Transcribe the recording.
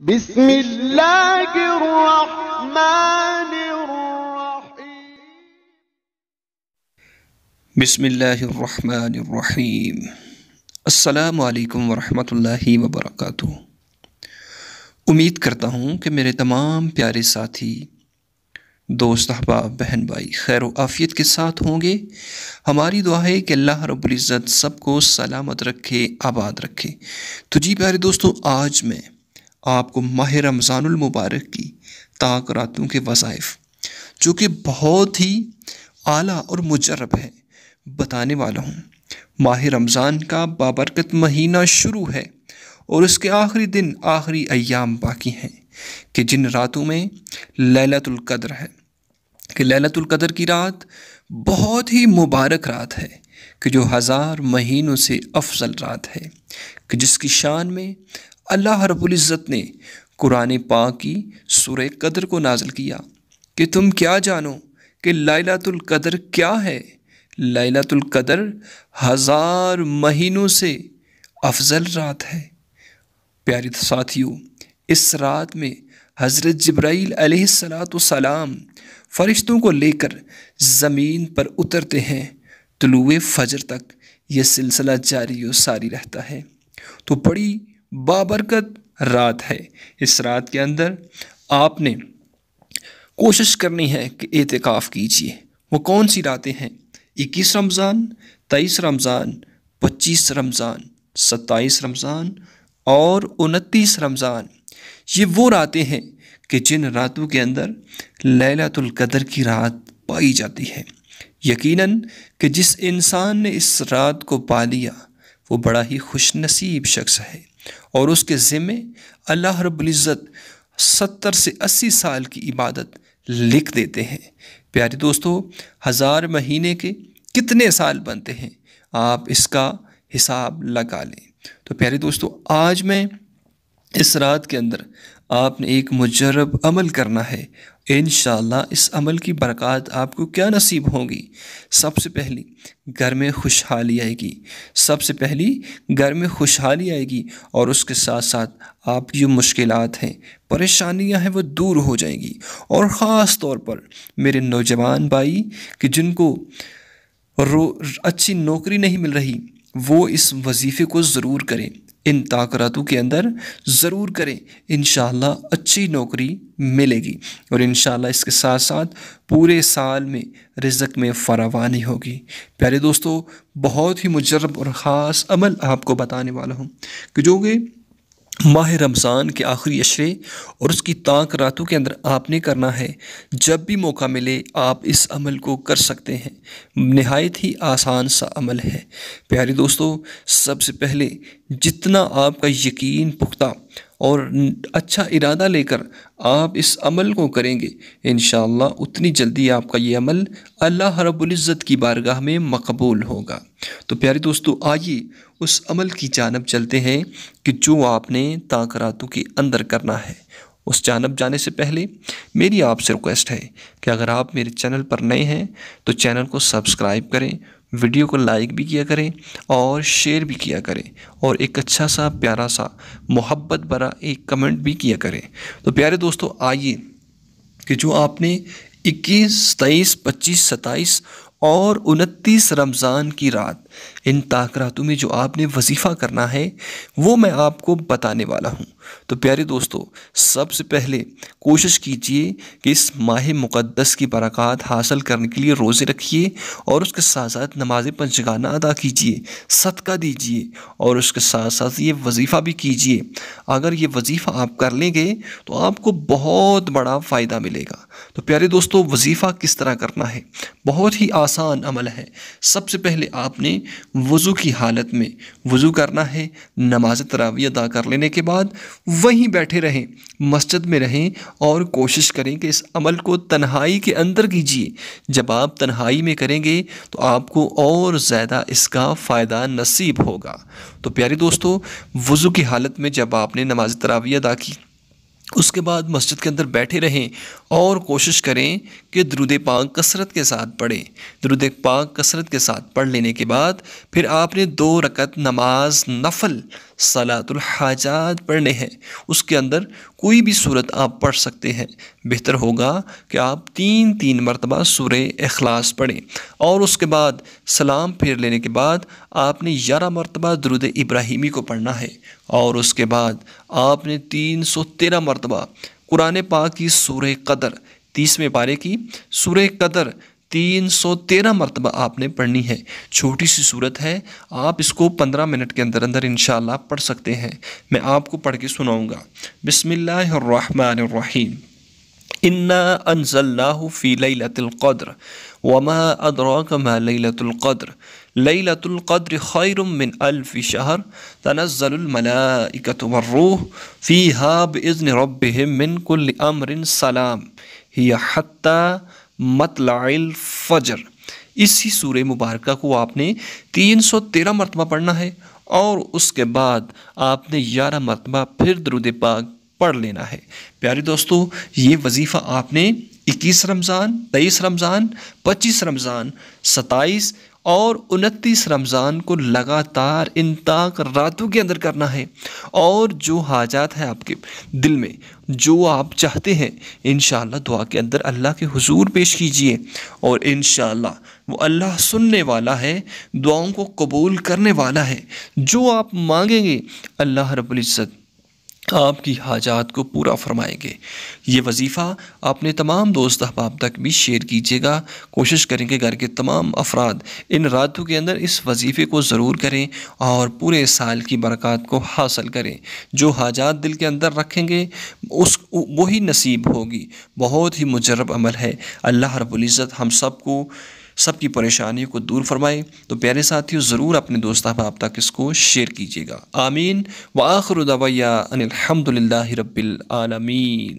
बिस्मिल्लाहिर्रहमानिर्रहीम। बिस्मिल्लाहिर्रहमानिर्रहीम। अस्सलामु अलैकुम वरहमतुल्लाहि वबरकातुहू। उम्मीद करता हूँ कि मेरे तमाम प्यारे साथी, दोस्त, अहबाब, बहन भाई खैर व आफ़ियत के साथ होंगे। हमारी दुआ है कि अल्लाह रब्बुल इज़्ज़त सबको सलामत रखे, आबाद रखे। तो जी प्यारे दोस्तों, आज मैं आपको माह रमज़ानुल मुबारक की ताक रातों के वज़ाइफ, जो कि बहुत ही आला और मुजर्रब है, बताने वाला हूँ। माह रमज़ान का बाबरकत महीना शुरू है और उसके आखिरी दिन, आखिरी अय्याम बाकी हैं कि जिन रातों में लैलतुल क़द्र है, कि लैलतुल क़द्र की रात बहुत ही मुबारक रात है, कि जो हज़ार महीनों से अफजल रात है, कि जिसकी शान में अल्लाह रब्बुल इज़्ज़त ने कुरान पाक की सूरह क़द्र को नाज़िल किया कि तुम क्या जानो कि लैलतुल क़द्र क्या है। लैलतुल क़द्र हज़ार महीनों से अफजल रात है। प्यारे साथियों, इस रात में हज़रत जिब्राईल अलैहिस्सलाम फ़रिश्तों को लेकर ज़मीन पर उतरते हैं। तुलुए फ़जर तक यह सिलसिला जारी व सारी रहता है। तो बड़ी बाबरकत रात है। इस रात के अंदर आपने कोशिश करनी है कि एतिकाफ़ कीजिए। वो कौन सी रातें हैं? 21 रमज़ान, 23 रमज़ान, 25 रमज़ान, 27 रमज़ान और 29 रमज़ान। ये वो रातें हैं कि जिन रातों के अंदर लैलतुल क़द्र की रात पाई जाती है। यकीनन कि जिस इंसान ने इस रात को पा लिया वो बड़ा ही खुशनसीब शख्स है और उसके ज़िम्मे अल्लाह रब्बुल इज़्ज़त 70 से 80 साल की इबादत लिख देते हैं। प्यारे दोस्तों, हज़ार महीने के कितने साल बनते हैं, आप इसका हिसाब लगा लें। तो प्यारे दोस्तों, आज मैं इस रात के अंदर आपने एक मुजर्रब अमल करना है। इंशाअल्लाह इस अमल की बरक़ात आपको क्या नसीब होंगी। सबसे पहली घर में खुशहाली आएगी, सबसे पहली घर में खुशहाली आएगी और उसके साथ साथ आपकी जो मुश्किलात हैं, परेशानियां हैं, वो दूर हो जाएंगी। और ख़ास तौर पर मेरे नौजवान भाई कि जिनको अच्छी नौकरी नहीं मिल रही, वो इस वजीफ़े को ज़रूर करें, इन ताक़रातों के अंदर ज़रूर करें। इंशाअल्लाह अच्छी नौकरी मिलेगी और इंशाअल्लाह इसके साथ साथ पूरे साल में रिज़्क़ में फरावानी होगी। प्यारे दोस्तों, बहुत ही मुजर्रब और ख़ास अमल आपको बताने वाला हूँ कि जो कि माह रमज़ान के आखिरी अशरे और उसकी ताक रातों के अंदर आपने करना है। जब भी मौका मिले आप इस अमल को कर सकते हैं। नहायत ही आसान सा अमल है। प्यारे दोस्तों, सबसे पहले जितना आपका यकीन पुख्ता और अच्छा इरादा लेकर आप इस अमल को करेंगे, इंशाअल्लाह उतनी जल्दी आपका ये अमल अल्लाह रब्बुल इज़्ज़त की बारगाह में मकबूल होगा। तो प्यारे दोस्तों, आइए उस अमल की जानिब चलते हैं कि जो आपने ताक रातों के अंदर करना है। उस जानिब जाने से पहले मेरी आपसे रिक्वेस्ट है कि अगर आप मेरे चैनल पर नए हैं तो चैनल को सब्सक्राइब करें, वीडियो को लाइक भी किया करें और शेयर भी किया करें और एक अच्छा सा प्यारा सा मोहब्बत भरा एक कमेंट भी किया करें। तो प्यारे दोस्तों, आइए कि जो आपने 21, 23, 25, 27 और 29 रमज़ान की रात, इन ताक रातों में जो आपने वजीफ़ा करना है वो मैं आपको बताने वाला हूँ। तो प्यारे दोस्तों, सबसे पहले कोशिश कीजिए कि इस माह मुक़द्दस की बरक़ात हासिल करने के लिए रोज़े रखिए और उसके साथ साथ नमाज़ पंजगाना अदा कीजिए, सदका दीजिए और उसके साथ साथ ये वजीफ़ा भी कीजिए। अगर ये वजीफ़ा आप कर लेंगे तो आपको बहुत बड़ा फ़ायदा मिलेगा। तो प्यारे दोस्तों, वजीफ़ा किस तरह करना है? बहुत ही आसान अमल है। सबसे पहले आपने वज़ू की हालत में वज़ू करना है। नमाज तरावी अदा कर लेने के बाद वहीं बैठे रहें, मस्जिद में रहें और कोशिश करें कि इस अमल को तन्हाई के अंदर कीजिए। जब आप तन्हाई में करेंगे तो आपको और ज़्यादा इसका फ़ायदा नसीब होगा। तो प्यारे दोस्तों, वज़ू की हालत में जब आपने नमाज तरावी अदा की, उसके बाद मस्जिद के अंदर बैठे रहें और कोशिश करें कि दुरूद पाक कसरत के साथ पढ़ें। दुरूद पाक कसरत के साथ पढ़ लेने के बाद फिर आपने 2 रकत नमाज नफल सलातुल हाजात पढ़ने हैं। उसके अंदर कोई भी सूरत आप पढ़ सकते हैं। बेहतर होगा कि आप 3 मरतबा सूरह इखलास पढ़ें और उसके बाद सलाम फेर लेने के बाद आपने 11 मरतबा दुरूद इब्राहिमी को पढ़ना है और उसके बाद आपने 313 मरतबा कुरान पाक की सूरह कदर 30वें पारे की सूरह कदर 313 मरतबा आपने पढ़नी है। छोटी सी सूरत है, आप इसको 15 मिनट के अंदर अंदर इंशाअल्लाह पढ़ सकते हैं। मैं आपको पढ़ के सुनाऊँगा। बिस्मिल्लाहिर्रहमानिर्रहीम। इन्ना अंज़लनाहु फ़ी लैलतिल क़द्र वमा अदराका मा लैलतुल क़द्र लैलतुल क़द्र खैरुम मिन अल्फ़ि शहर तनज़्ज़लुल मलाइकतु वर्रूह फ़ीहा बिइज़्नि रब्बिहिम मिन कुल्लि अम्रिन सलाम हिया हत्ता मतलइल फ़ज्र। इसी सूरह मुबारका को आपने 313 मरतबा पढ़ना है और उसके बाद आपने 11 मरतबा फिर दुरूद पाक पढ़ लेना है। प्यारे दोस्तों, ये वजीफ़ा आपने 21 रमज़ान, 23 रमज़ान, 25 रमज़ान, 27 और 29 रमज़ान को लगातार इन ताक रातों के अंदर करना है। और जो हाजात है आपके दिल में, जो आप चाहते हैं, इंशाअल्लाह दुआ के अंदर अल्लाह के हुजूर पेश कीजिए और इंशाअल्लाह वो अल्लाह सुनने वाला है, दुआओं को कबूल करने वाला है। जो आप मांगेंगे अल्लाह रब्बुल इज़्ज़त आपकी हाजात को पूरा फरमाएंगे। ये वजीफ़ा अपने तमाम दोस्त अहबाब तक भी शेयर कीजिएगा। कोशिश करेंगे घर के तमाम अफराद इन रातों के अंदर इस वजीफ़े को ज़रूर करें और पूरे साल की बरक़ात को हासिल करें। जो हाजात दिल के अंदर रखेंगे उस वही नसीब होगी। बहुत ही मुजर्रब अमल है। अल्लाह रब्बुल इज़्ज़त हम सबको सबकी परेशानियों को दूर फरमाए। तो प्यारे साथियों, ज़रूर अपने दोस्त अहबाब तक इसको शेयर कीजिएगा। आमीन व आखिरु दअवाना अनिल हम्दुलिल्लाहि रब्बिल आलमीन।